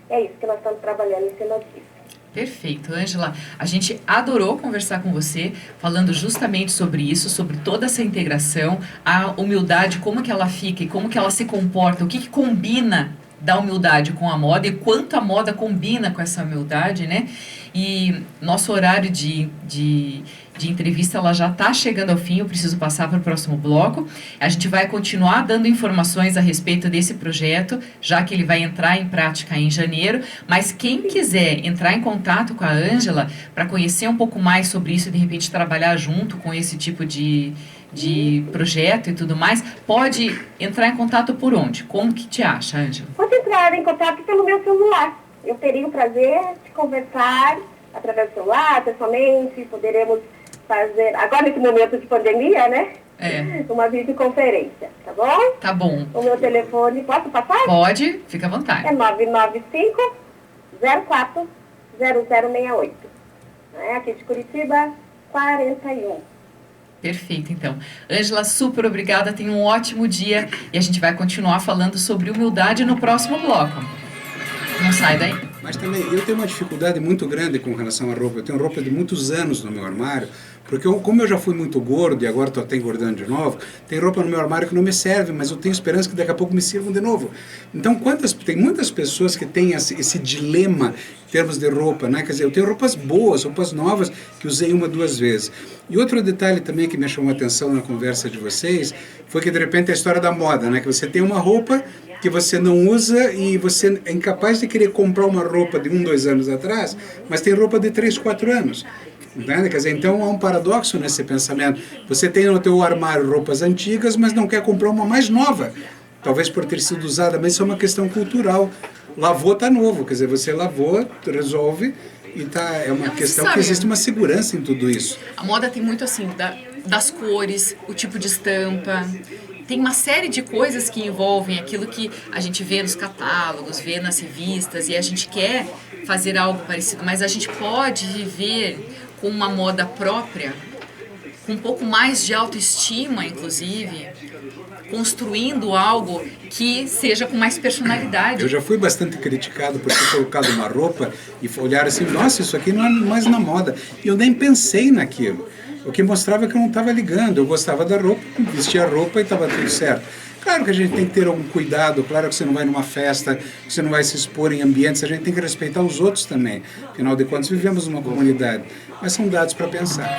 É isso que nós estamos trabalhando em cima disso. Perfeito, Ângela. A gente adorou conversar com você, falando justamente sobre isso, sobre toda essa integração, a humildade, como que ela fica e como que ela se comporta, o que combina da humildade com a moda e quanto a moda combina com essa humildade, né? E nosso horário de entrevista ela já está chegando ao fim, eu preciso passar para o próximo bloco. A gente vai continuar dando informações a respeito desse projeto, já que ele vai entrar em prática em janeiro, mas quem quiser entrar em contato com a Ângela para conhecer um pouco mais sobre isso e de repente trabalhar junto com esse tipo de projeto e tudo mais, pode entrar em contato por onde? Como que te acha, Ângela? Pode entrar em contato pelo meu celular. Eu teria o prazer de conversar através do celular, pessoalmente, poderemos fazer, agora nesse momento de pandemia, né? Uma videoconferência, tá bom? Tá bom. O meu telefone, posso passar? Pode, fica à vontade. É 995-04-0068. Aqui de Curitiba, 41. Perfeito, então. Ângela, super obrigada, tenha um ótimo dia e a gente vai continuar falando sobre humildade no próximo bloco. Não sai daí. Mas também, eu tenho uma dificuldade muito grande com relação à roupa. Eu tenho roupa de muitos anos no meu armário, porque como eu já fui muito gordo e agora estou até engordando de novo, tem roupa no meu armário que não me serve, mas eu tenho esperança que daqui a pouco me sirvam de novo. Então, tem muitas pessoas que têm esse dilema em termos de roupa, né? Quer dizer, eu tenho roupas boas, roupas novas, que usei 1, 2 vezes. E outro detalhe também que me chamou a atenção na conversa de vocês, foi que de repente a história da moda, né? Que você tem uma roupa que você não usa e você é incapaz de querer comprar uma roupa de 1, 2 anos atrás, mas tem roupa de 3, 4 anos. Entende? Quer dizer, então há um paradoxo nesse pensamento. Você tem no teu armário roupas antigas, mas não quer comprar uma mais nova. Talvez por ter sido usada, mas isso é uma questão cultural. Lavou, está novo. Quer dizer, você lavou, resolve e é uma questão que existe uma segurança em tudo isso. A moda tem muito assim, das cores, o tipo de estampa. Tem uma série de coisas que envolvem aquilo que a gente vê nos catálogos, vê nas revistas, e a gente quer fazer algo parecido, mas a gente pode viver com uma moda própria, com um pouco mais de autoestima, inclusive, construindo algo que seja com mais personalidade. Eu já fui bastante criticado por ter colocado uma roupa e olhar assim, nossa, isso aqui não é mais na moda. E eu nem pensei naquilo. O que mostrava que eu não estava ligando. Eu gostava da roupa, vestia a roupa e estava tudo certo. Claro que a gente tem que ter algum cuidado, claro que você não vai numa festa, você não vai se expor em ambientes, a gente tem que respeitar os outros também. Afinal de contas, vivemos numa comunidade. Mas são dados para pensar.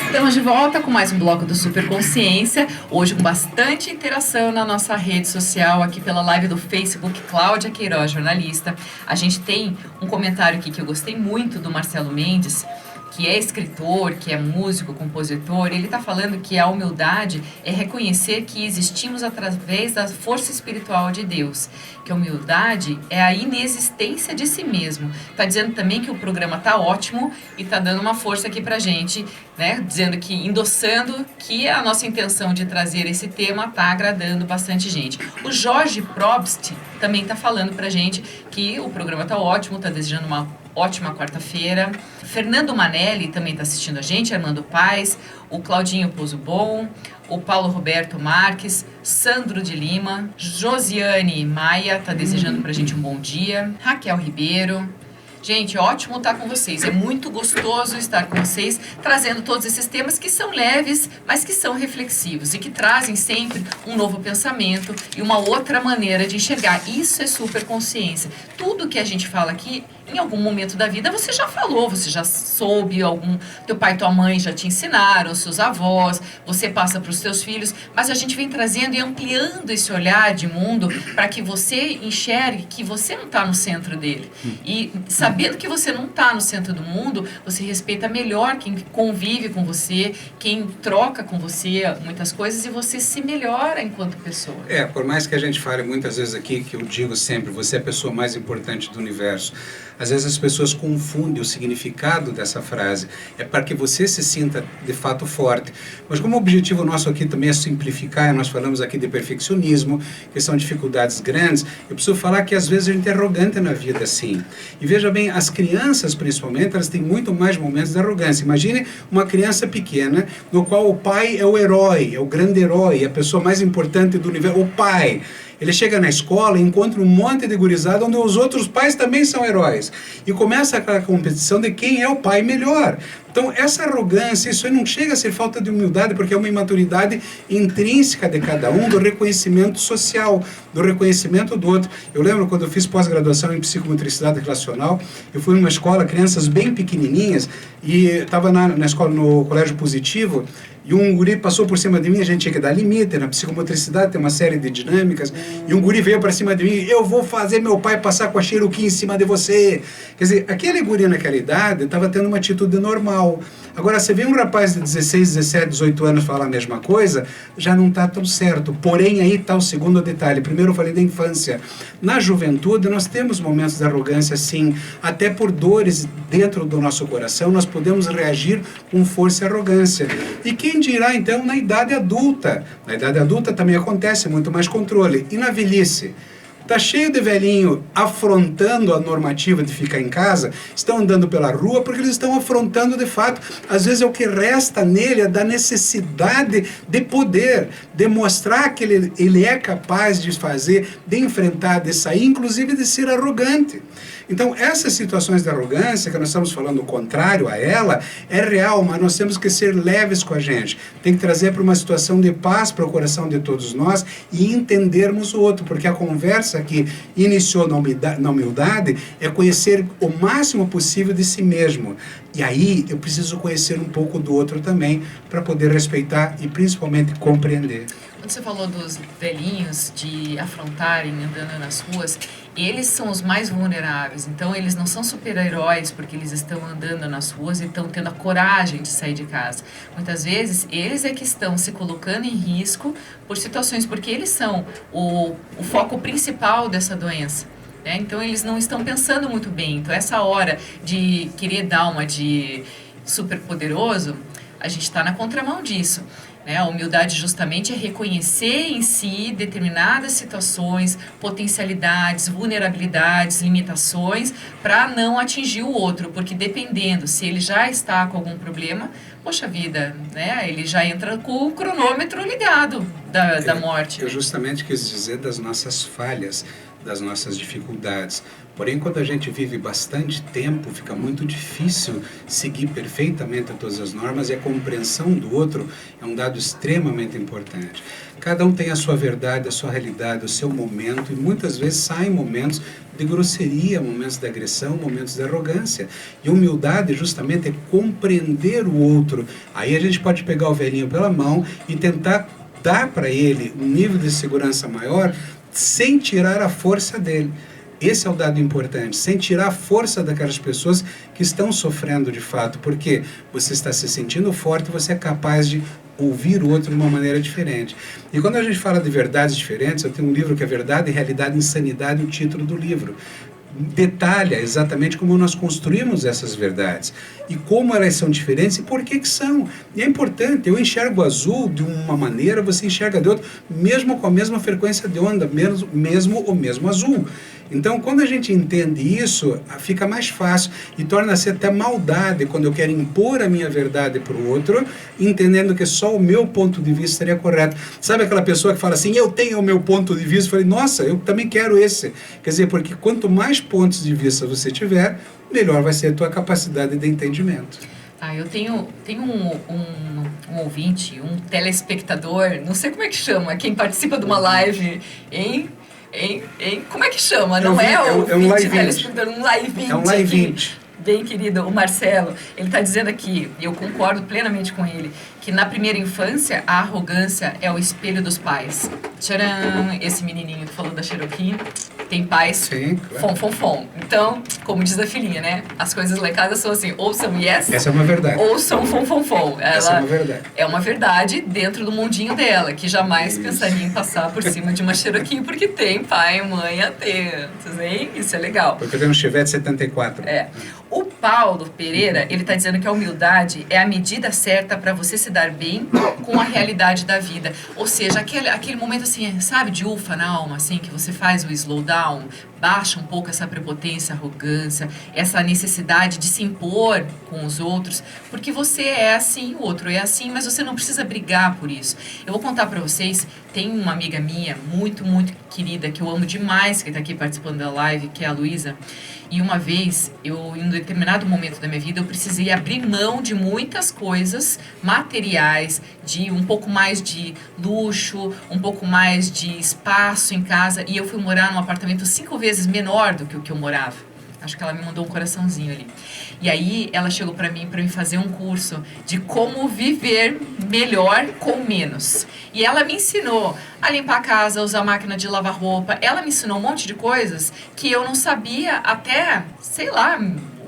Estamos de volta com mais um bloco do Super Consciência, hoje com bastante interação na nossa rede social, aqui pela live do Facebook, Cláudia Queiroz, jornalista. A gente tem um comentário aqui que eu gostei muito do Marcelo Mendes, que é escritor, que é músico, compositor. Ele está falando que a humildade é reconhecer que existimos através da força espiritual de Deus, que a humildade é a inexistência de si mesmo. Está dizendo também que o programa está ótimo e está dando uma força aqui para a gente, né? Dizendo que, endossando que a nossa intenção de trazer esse tema está agradando bastante gente. O Jorge Probst também está falando para a gente que o programa está ótimo, está desejando uma ótima quarta-feira. Fernando Manelli também está assistindo a gente, Armando Paz, o Claudinho Pouso Bom, o Paulo Roberto Marques, Sandro de Lima, Josiane Maia está desejando para a gente um bom dia, Raquel Ribeiro. Gente, ótimo estar com vocês. É muito gostoso estar com vocês, trazendo todos esses temas que são leves, mas que são reflexivos e que trazem sempre um novo pensamento e uma outra maneira de enxergar. Isso é super consciência. Tudo que a gente fala aqui, em algum momento da vida, você já falou, você já soube, teu pai e tua mãe já te ensinaram, seus avós, você passa para os teus filhos, mas a gente vem trazendo e ampliando esse olhar de mundo para que você enxergue que você não está no centro dele. E sabendo que você não está no centro do mundo, você respeita melhor quem convive com você, quem troca com você muitas coisas e você se melhora enquanto pessoa. Por mais que a gente fale muitas vezes aqui, que eu digo sempre, você é a pessoa mais importante do universo. Às vezes as pessoas confundem o significado dessa frase. É para que você se sinta de fato forte. Mas como o objetivo nosso aqui também é simplificar, nós falamos aqui de perfeccionismo, que são dificuldades grandes, eu preciso falar que às vezes a gente é arrogante na vida, sim. E veja bem, as crianças principalmente, elas têm muito mais momentos de arrogância. Imagine uma criança pequena, no qual o pai é o herói, é o grande herói, a pessoa mais importante do universo, o pai. Ele chega na escola e encontra um monte de gurizada onde os outros pais também são heróis. E começa aquela competição de quem é o pai melhor. Então, essa arrogância, isso aí não chega a ser falta de humildade, porque é uma imaturidade intrínseca de cada um, do reconhecimento social, do reconhecimento do outro. Eu lembro quando eu fiz pós-graduação em psicomotricidade relacional, eu fui numa escola, crianças bem pequenininhas, e estava na escola, no Colégio Positivo, e um guri passou por cima de mim, a gente tinha que dar limite, na psicomotricidade tem uma série de dinâmicas, e um guri veio para cima de mim, eu vou fazer meu pai passar com a Cherokee em cima de você. Quer dizer, aquele guri naquela idade estava tendo uma atitude normal. Agora, você vê um rapaz de 16, 17, 18 anos falar a mesma coisa, já não está tão certo. Porém, aí está o segundo detalhe. Primeiro eu falei da infância. Na juventude, nós temos momentos de arrogância, sim. Até por dores dentro do nosso coração, nós podemos reagir com força e arrogância. E quem dirá, então, na idade adulta? Na idade adulta também acontece muito mais controle. E na velhice? Está cheio de velhinho afrontando a normativa de ficar em casa, estão andando pela rua porque eles estão afrontando de fato. Às vezes é o que resta nele, é da necessidade de poder, de mostrar que ele é capaz de fazer, de enfrentar, de sair, inclusive de ser arrogante. Então, essas situações de arrogância, que nós estamos falando o contrário a ela, é real, mas nós temos que ser leves com a gente. Tem que trazer para uma situação de paz para o coração de todos nós e entendermos o outro, porque a conversa que iniciou na humildade é conhecer o máximo possível de si mesmo. E aí eu preciso conhecer um pouco do outro também para poder respeitar e principalmente compreender. Quando você falou dos velhinhos de afrontarem andando nas ruas, eles são os mais vulneráveis. Então eles não são super-heróis porque eles estão andando nas ruas e estão tendo a coragem de sair de casa. Muitas vezes eles é que estão se colocando em risco por situações, porque eles são o foco principal dessa doença. Então eles não estão pensando muito bem. Então essa hora de querer dar uma de super poderoso, a gente está na contramão disso. A humildade justamente é reconhecer em si determinadas situações, potencialidades, vulnerabilidades, limitações, para não atingir o outro, porque dependendo, se ele já está com algum problema, poxa vida, ele já entra com o cronômetro ligado da morte. Eu justamente quis dizer das nossas falhas, das nossas dificuldades. Porém, quando a gente vive bastante tempo, fica muito difícil seguir perfeitamente todas as normas, e a compreensão do outro é um dado extremamente importante. Cada um tem a sua verdade, a sua realidade, o seu momento, e muitas vezes saem momentos de grosseria, momentos de agressão, momentos de arrogância. E humildade justamente é compreender o outro. Aí a gente pode pegar o velhinho pela mão e tentar dar para ele um nível de segurança maior, sem tirar a força dele. Esse é o dado importante, sem tirar a força daquelas pessoas que estão sofrendo de fato, porque você está se sentindo forte, você é capaz de ouvir o outro de uma maneira diferente. E quando a gente fala de verdades diferentes, eu tenho um livro que é Verdade, Realidade e Insanidade, o título do livro detalha exatamente como nós construímos essas verdades e como elas são diferentes e por que são. E é importante, eu enxergo o azul de uma maneira, você enxerga de outra, mesmo com a mesma frequência de onda, mesmo o mesmo azul. Então, quando a gente entende isso, fica mais fácil e torna-se até maldade quando eu quero impor a minha verdade para o outro, entendendo que só o meu ponto de vista seria correto. Sabe aquela pessoa que fala assim, eu tenho o meu ponto de vista? Eu falei, nossa, eu também quero esse. Quer dizer, porque quanto mais pontos de vista você tiver, melhor vai ser a tua capacidade de entendimento. Eu tenho um ouvinte, um telespectador, não sei como é que chama, quem participa de uma live, hein? Como é que chama? Não é um live-vinte. É um live-vinte. Bem querido, o Marcelo, ele está dizendo aqui, e eu concordo plenamente com ele, que na primeira infância a arrogância é o espelho dos pais. Tcharam! Esse menininho que falou da Cherokee tem pais. Sim, claro. Fom. Então, como diz a filhinha, né? As coisas lá em casa são assim, ou são yes, essa é uma verdade, ou são fom. Essa é uma verdade. É uma verdade dentro do mundinho dela, que jamais pensaria em passar por cima de uma Cherokee, porque tem pai e mãe atentos, hein? Isso é legal. Porque tem um Chevette 74. O Paulo Pereira, ele está dizendo que a humildade é a medida certa para você se dar bem com a realidade da vida. Ou seja, aquele momento assim, sabe, de ufa na alma, assim, que você faz o slowdown, baixa um pouco essa prepotência, arrogância, essa necessidade de se impor com os outros, porque você é assim, o outro é assim, mas você não precisa brigar por isso. Eu vou contar para vocês, tem uma amiga minha muito querida, que eu amo demais, que está aqui participando da live, que é a Luísa. E uma vez, em um determinado momento da minha vida, eu precisei abrir mão de muitas coisas materiais, de um pouco mais de luxo, um pouco mais de espaço em casa, e eu fui morar num apartamento 5 vezes menor do que o que eu morava. Acho que ela me mandou um coraçãozinho ali. E aí ela chegou para mim fazer um curso de como viver melhor com menos. E ela me ensinou a limpar a casa, usar a máquina de lavar roupa. Ela me ensinou um monte de coisas que eu não sabia até, sei lá,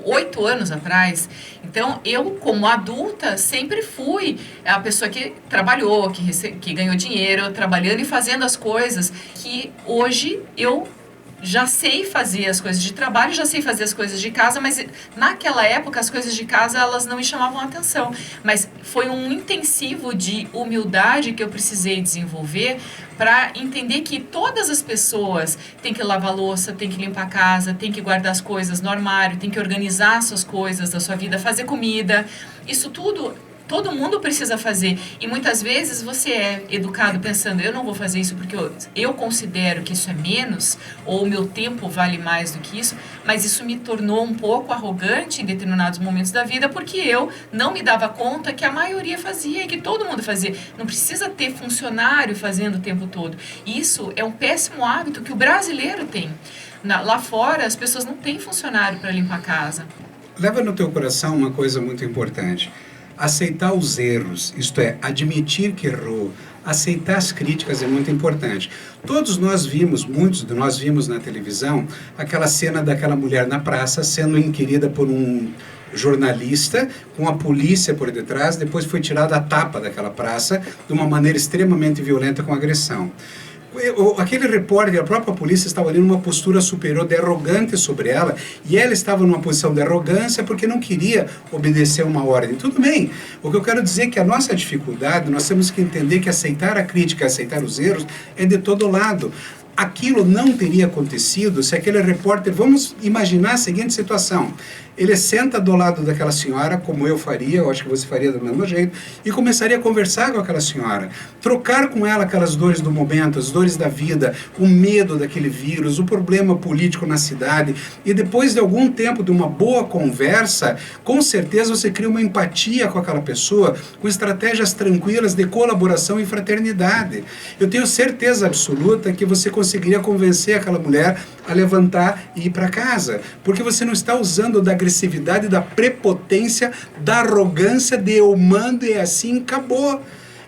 8 anos atrás. Então, eu, como adulta, sempre fui a pessoa que trabalhou, que ganhou dinheiro, trabalhando e fazendo as coisas que hoje eu já sei fazer as coisas de trabalho, já sei fazer as coisas de casa, mas naquela época as coisas de casa elas não me chamavam a atenção. Mas foi um intensivo de humildade que eu precisei desenvolver para entender que todas as pessoas têm que lavar louça, têm que limpar a casa, têm que guardar as coisas no armário, têm que organizar suas coisas da sua vida, fazer comida. Isso tudo todo mundo precisa fazer. E muitas vezes você é educado pensando, eu não vou fazer isso porque eu considero que isso é menos, ou o meu tempo vale mais do que isso, mas isso me tornou um pouco arrogante em determinados momentos da vida, porque eu não me dava conta que a maioria fazia e que todo mundo fazia. Não precisa ter funcionário fazendo o tempo todo. Isso é um péssimo hábito que o brasileiro tem. Lá fora, as pessoas não têm funcionário para limpar a casa. Leva no teu coração uma coisa muito importante. Aceitar os erros, isto é, admitir que errou, aceitar as críticas é muito importante. Todos nós vimos, muitos de nós vimos na televisão, aquela cena daquela mulher na praça sendo inquirida por um jornalista, com a polícia por detrás, depois foi tirada a tapa daquela praça de uma maneira extremamente violenta com agressão. Aquele repórter, a própria polícia estava ali numa postura superior, de arrogante sobre ela, e ela estava numa posição de arrogância porque não queria obedecer uma ordem. Tudo bem, o que eu quero dizer é que a nossa dificuldade, nós temos que entender que aceitar a crítica, aceitar os erros, é de todo lado. Aquilo não teria acontecido se aquele repórter, vamos imaginar a seguinte situação, ele senta do lado daquela senhora, como eu faria, eu acho que você faria do mesmo jeito, e começaria a conversar com aquela senhora, trocar com ela aquelas dores do momento, as dores da vida, o medo daquele vírus, o problema político na cidade, e depois de algum tempo de uma boa conversa, com certeza você cria uma empatia com aquela pessoa, com estratégias tranquilas de colaboração e fraternidade. Eu tenho certeza absoluta que você conseguiria convencer aquela mulher a levantar e ir para casa, porque você não está usando da agressividade, da prepotência, da arrogância de eu mando e assim acabou.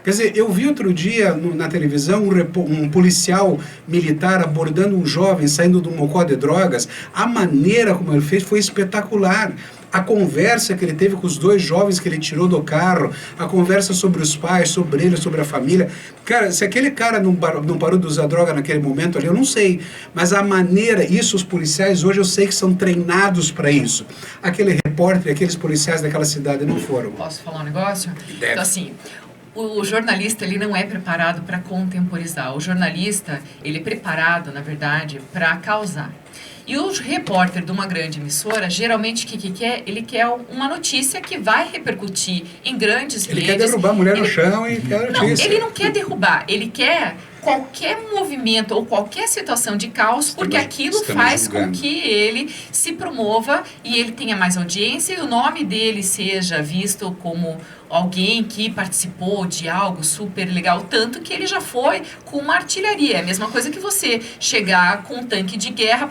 Quer dizer, eu vi outro dia na televisão um policial militar abordando um jovem saindo do mocó de drogas. A maneira como ele fez foi espetacular. A conversa que ele teve com os 2 jovens que ele tirou do carro, a conversa sobre os pais, sobre ele, sobre a família. Cara, se aquele cara não parou de usar droga naquele momento ali, eu não sei. Mas a maneira, isso os policiais hoje eu sei que são treinados para isso. Aquele repórter, aqueles policiais daquela cidade não foram. Posso falar um negócio? Deve. Então assim, o jornalista ele não é preparado para contemporizar. O jornalista ele é preparado, na verdade, para causar. E o repórter de uma grande emissora, geralmente, o que quer? Ele quer uma notícia que vai repercutir em grandes redes. Ele quer derrubar a mulher no chão e quer a notícia. Não, ele não quer derrubar, ele quer qualquer movimento ou qualquer situação de caos, porque aquilo faz com que ele se promova e ele tenha mais audiência e o nome dele seja visto como alguém que participou de algo super legal, tanto que ele já foi com uma artilharia. É a mesma coisa que você chegar com um tanque de guerra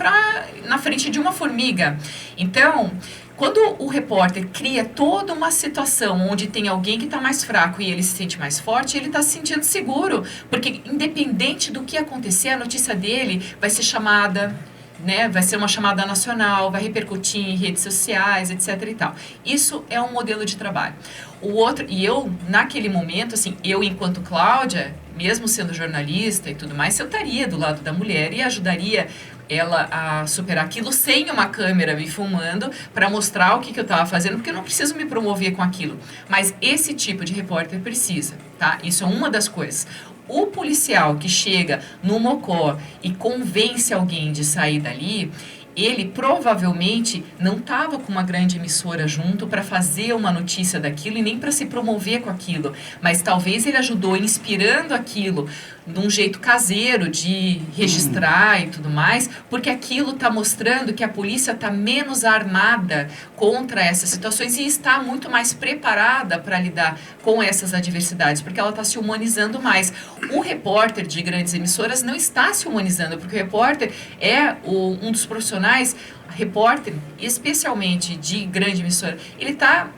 na frente de uma formiga. Então, quando o repórter cria toda uma situação onde tem alguém que está mais fraco e ele se sente mais forte, ele está se sentindo seguro, porque independente do que acontecer, a notícia dele vai ser chamada, né? Vai ser uma chamada nacional, vai repercutir em redes sociais, etc. e tal. Isso é um modelo de trabalho. O outro, e eu, naquele momento, assim, eu enquanto Cláudia, mesmo sendo jornalista e tudo mais, eu estaria do lado da mulher e ajudaria ela a superar aquilo sem uma câmera me filmando para mostrar o que eu estava fazendo, porque eu não preciso me promover com aquilo. Mas esse tipo de repórter precisa, tá? Isso é uma das coisas. O policial que chega no mocó e convence alguém de sair dali, ele provavelmente não estava com uma grande emissora junto para fazer uma notícia daquilo e nem para se promover com aquilo, mas talvez ele ajudou inspirando aquilo de um jeito caseiro de registrar e tudo mais, porque aquilo está mostrando que a polícia está menos armada contra essas situações e está muito mais preparada para lidar com essas adversidades, porque ela está se humanizando mais. O repórter de grandes emissoras não está se humanizando, porque o repórter é um dos profissionais, repórter, especialmente de grande emissora, ele está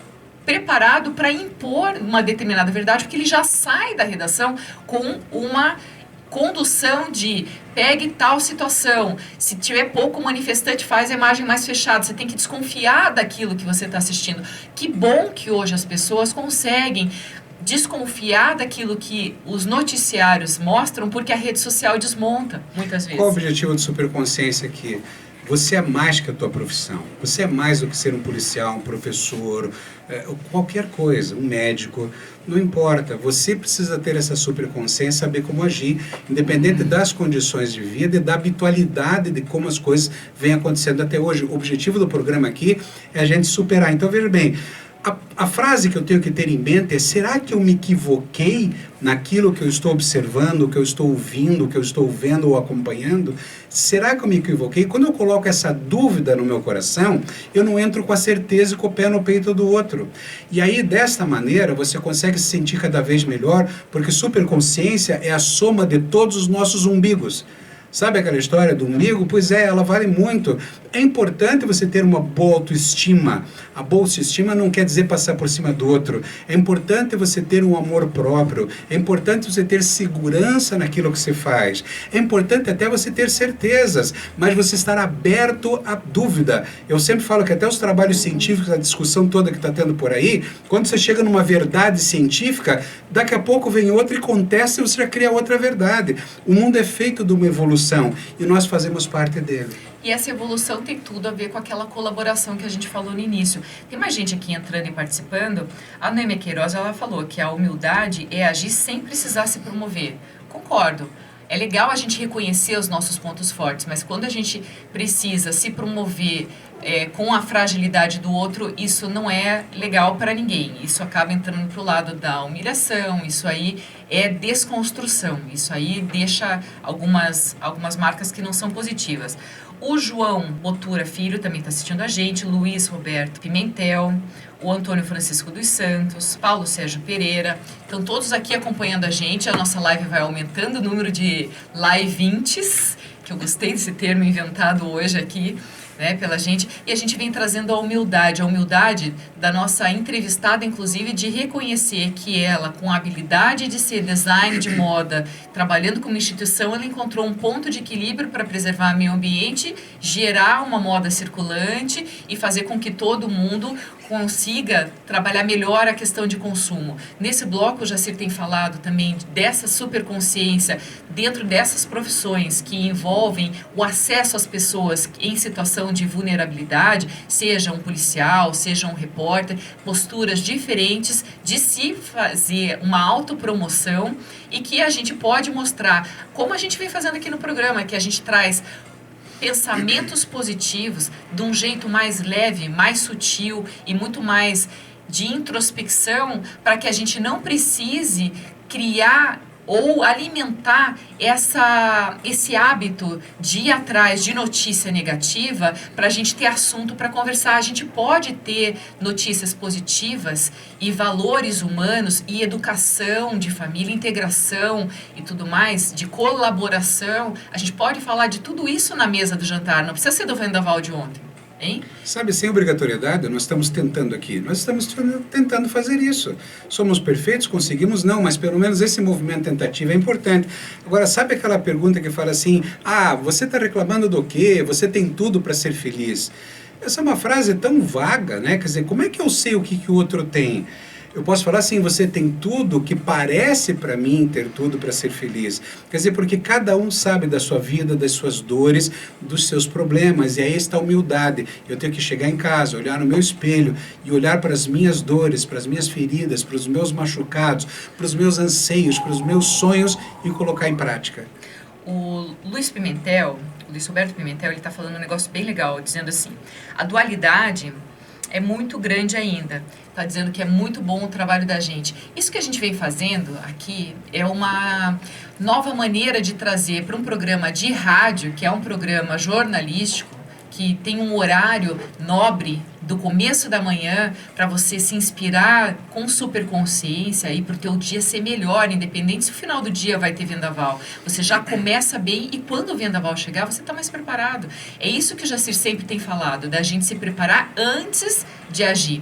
preparado para impor uma determinada verdade, porque ele já sai da redação com uma condução de pegue tal situação, se tiver pouco manifestante, faz a imagem mais fechada, você tem que desconfiar daquilo que você está assistindo. Que bom que hoje as pessoas conseguem desconfiar daquilo que os noticiários mostram, porque a rede social desmonta, muitas vezes. Qual o objetivo de Superconsciência aqui? Você é mais que a tua profissão. Você é mais do que ser um policial, um professor, qualquer coisa, um médico. Não importa. Você precisa ter essa superconsciência, saber como agir, independente das condições de vida e da habitualidade de como as coisas vêm acontecendo até hoje. O objetivo do programa aqui é a gente superar. Então, veja bem, a frase que eu tenho que ter em mente é: será que eu me equivoquei naquilo que eu estou observando, que eu estou ouvindo, que eu estou vendo ou acompanhando? Será que eu me equivoquei? Quando eu coloco essa dúvida no meu coração, eu não entro com a certeza e com o pé no peito do outro. E aí, desta maneira, você consegue se sentir cada vez melhor, porque superconsciência é a soma de todos os nossos umbigos. Sabe aquela história do umbigo? Pois é, ela vale muito. É importante você ter uma boa autoestima. A boa autoestima não quer dizer passar por cima do outro. É importante você ter um amor próprio. É importante você ter segurança naquilo que você faz. É importante até você ter certezas, mas você estar aberto à dúvida. Eu sempre falo que até os trabalhos científicos, a discussão toda que está tendo por aí, quando você chega numa verdade científica, daqui a pouco vem outra e contesta e você já cria outra verdade. O mundo é feito de uma evolução e nós fazemos parte dele. E essa evolução tem tudo a ver com aquela colaboração que a gente falou no início. Tem mais gente aqui entrando e participando. A Noêmia Queiroz, ela falou que a humildade é agir sem precisar se promover. Concordo. É legal a gente reconhecer os nossos pontos fortes, mas quando a gente precisa se promover com a fragilidade do outro, isso não é legal para ninguém. Isso acaba entrando para o lado da humilhação, isso aí é desconstrução, isso aí deixa algumas marcas que não são positivas. O João Botura Filho também está assistindo a gente, Luiz Roberto Pimentel, o Antônio Francisco dos Santos, Paulo Sérgio Pereira. Então, todos aqui acompanhando a gente. A nossa live vai aumentando o número de live-intes, que eu gostei desse termo inventado hoje aqui, né, pela gente. E a gente vem trazendo a humildade da nossa entrevistada, inclusive, de reconhecer que ela, com a habilidade de ser design de moda, trabalhando como instituição, ela encontrou um ponto de equilíbrio para preservar o meio ambiente, gerar uma moda circulante e fazer com que todo mundo consiga trabalhar melhor a questão de consumo. Nesse bloco, o Jacir tem falado também dessa superconsciência dentro dessas profissões que envolvem o acesso às pessoas em situação de vulnerabilidade, seja um policial, seja um repórter, posturas diferentes de se fazer uma autopromoção e que a gente pode mostrar, como a gente vem fazendo aqui no programa, que a gente traz pensamentos positivos de um jeito mais leve, mais sutil e muito mais de introspecção, para que a gente não precise criar ou alimentar esse hábito de ir atrás de notícia negativa para a gente ter assunto para conversar. A gente pode ter notícias positivas e valores humanos e educação de família, integração e tudo mais, de colaboração. A gente pode falar de tudo isso na mesa do jantar, não precisa ser do vendaval de ontem. Hein? Sabe, sem obrigatoriedade, nós estamos tentando aqui. Nós estamos tentando fazer isso. Somos perfeitos? Conseguimos? Não, mas pelo menos esse movimento tentativo é importante. Agora, sabe aquela pergunta que fala assim: ah, você está reclamando do quê? Você tem tudo para ser feliz. Essa é uma frase tão vaga, né? Quer dizer, como é que eu sei o que o outro tem? Eu posso falar assim: você tem tudo que parece para mim ter tudo para ser feliz. Quer dizer, porque cada um sabe da sua vida, das suas dores, dos seus problemas. E aí está a humildade. Eu tenho que chegar em casa, olhar no meu espelho e olhar para as minhas dores, para as minhas feridas, para os meus machucados, para os meus anseios, para os meus sonhos e colocar em prática. O Luiz Roberto Pimentel, ele está falando um negócio bem legal, dizendo assim: a dualidade é muito grande ainda. Está dizendo que é muito bom o trabalho da gente. Isso que a gente vem fazendo aqui é uma nova maneira de trazer para um programa de rádio, que é um programa jornalístico, que tem um horário nobre do começo da manhã para você se inspirar com super consciência e para o teu dia ser melhor, independente se o final do dia vai ter vendaval. Você já começa bem e quando o vendaval chegar, você está mais preparado. É isso que o Jacir sempre tem falado, da gente se preparar antes de agir.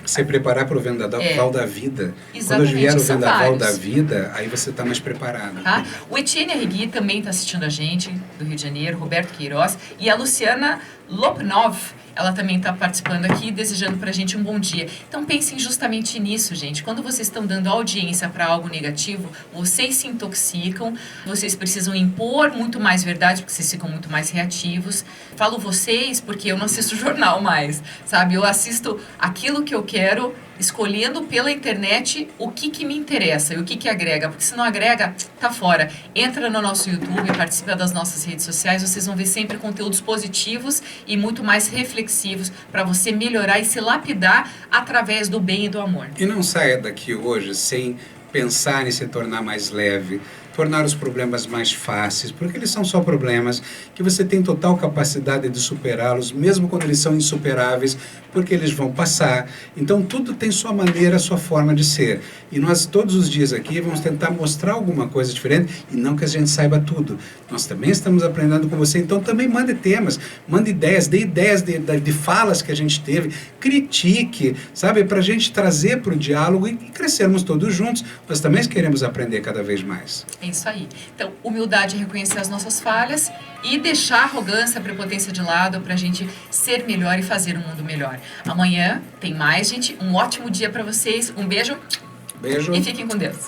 Se preparar para o vendaval da vida. Exatamente, quando vier o vendaval vários. da vida, aí você está mais preparado. Tá? O Etienne Arregui também está assistindo a gente, do Rio de Janeiro, Roberto Queiroz, e a Luciana Lopnov, ela também está participando aqui, desejando para a gente um bom dia. Então pensem justamente nisso, gente. Quando vocês estão dando audiência para algo negativo, vocês se intoxicam, vocês precisam impor muito mais verdade, porque vocês ficam muito mais reativos. Falo vocês porque eu não assisto jornal mais, sabe? Eu assisto aquilo que eu quero, escolhendo pela internet o que me interessa e o que agrega, porque se não agrega, tá fora. Entra no nosso YouTube, participa das nossas redes sociais, vocês vão ver sempre conteúdos positivos e muito mais reflexivos para você melhorar e se lapidar através do bem e do amor. E não saia daqui hoje sem pensar em se tornar mais leve, tornar os problemas mais fáceis, porque eles são só problemas que você tem total capacidade de superá-los, mesmo quando eles são insuperáveis, porque eles vão passar. Então tudo tem sua maneira, sua forma de ser. E nós todos os dias aqui vamos tentar mostrar alguma coisa diferente, e não que a gente saiba tudo. Nós também estamos aprendendo com você, então também mande temas, mande ideias, dê ideias de falas que a gente teve, critique, sabe, para a gente trazer para o diálogo e crescermos todos juntos. Nós também queremos aprender cada vez mais. É isso aí. Então, humildade é reconhecer as nossas falhas e deixar a arrogância, a prepotência de lado para a gente ser melhor e fazer um mundo melhor. Amanhã tem mais, gente. Um ótimo dia para vocês. Um beijo. Beijo. E fiquem com Deus.